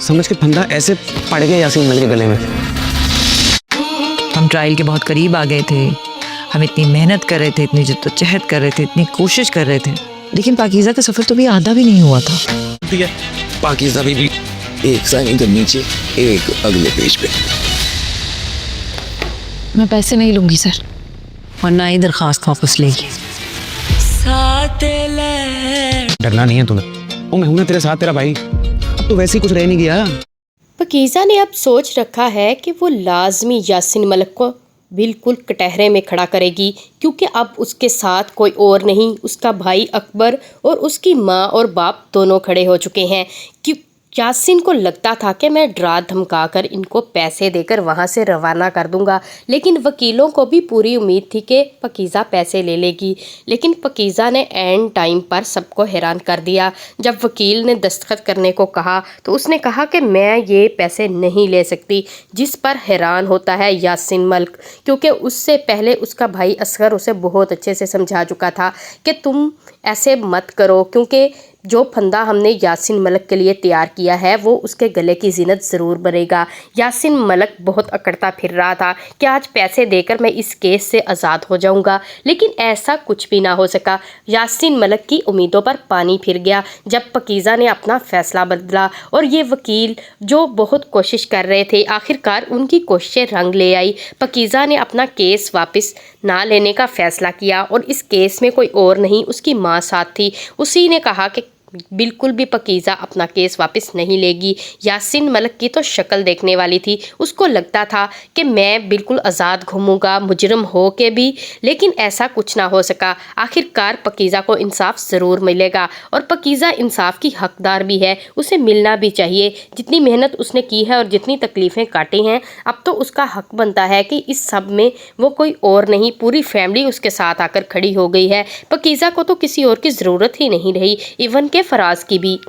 समझ के फंदा ऐसे पड़ गया यासीन मलिक के गले में। हम ट्रायल के बहुत करीब आ गए थे, हम इतनी मेहनत कर रहे थे, इतनी जद्दोजहद कर रहे थे, इतनी कोशिश कर रहे थे, लेकिन पाकीज़ा का सफ़र तो भी आधा भी नहीं हुआ था। ठीक है, पाकिस्तान भी एक साइन इधर नीचे, एक अगले पेज पे। मैं पैसे नहीं लूंगी सर, और ना ही दरख्वास्त वापस लेगी। डरना नहीं है तुम्हें, ओ मैं हूं ना तेरे साथ, तेरा भाई। अब तो वैसे ही कुछ रह नहीं गया। पाकीज़ा ने अब सोच रखा है कि वो लाजमी यासीन मलिक को बिल्कुल कटहरे में खड़ा करेगी, क्योंकि अब उसके साथ कोई और नहीं, उसका भाई अकबर और उसकी माँ और बाप दोनों खड़े हो चुके हैं। क्यों यासीन को लगता था कि मैं डरा धमका कर इनको पैसे देकर वहाँ से रवाना कर दूंगा, लेकिन वकीलों को भी पूरी उम्मीद थी कि पाकीज़ा पैसे ले लेगी, लेकिन पाकीज़ा ने एंड टाइम पर सबको हैरान कर दिया। जब वकील ने दस्तखत करने को कहा तो उसने कहा कि मैं ये पैसे नहीं ले सकती, जिस पर हैरान होता है यासीन मलिक, क्योंकि उससे पहले उसका भाई असगर उसे बहुत अच्छे से समझा चुका था कि तुम ऐसे मत करो, क्योंकि जो फंदा हमने यासीन मलिक के लिए तैयार किया है वो उसके गले की जीनत ज़रूर बनेगा। यासीन मलिक बहुत अकड़ता फिर रहा था कि आज पैसे देकर मैं इस केस से आज़ाद हो जाऊंगा, लेकिन ऐसा कुछ भी ना हो सका। यासीन मलिक की उम्मीदों पर पानी फिर गया जब पाकीज़ा ने अपना फ़ैसला बदला, और ये वकील जो बहुत कोशिश कर रहे थे, आखिरकार उनकी कोशिशें रंग ले आई। पाकीज़ा ने अपना केस वापस ना लेने का फ़ैसला किया, और इस केस में कोई और नहीं, उसकी माँ साथ थी। उसी ने कहा कि बिल्कुल भी पाकीज़ा अपना केस वापस नहीं लेगी। यासीन मलिक की तो शक्ल देखने वाली थी, उसको लगता था कि मैं बिल्कुल आज़ाद घूमूंगा मुजरिम हो के भी, लेकिन ऐसा कुछ ना हो सका। आखिरकार पाकीज़ा को इंसाफ ज़रूर मिलेगा, और पाकीज़ा इंसाफ की हकदार भी है, उसे मिलना भी चाहिए। जितनी मेहनत उसने की है और जितनी तकलीफ़ें काटी हैं, अब तो उसका हक बनता है कि इस सब में वो कोई और नहीं, पूरी फैमिली उसके साथ आकर खड़ी हो गई है। पाकीज़ा को तो किसी और की ज़रूरत ही नहीं रही, इवन के फराज की भी।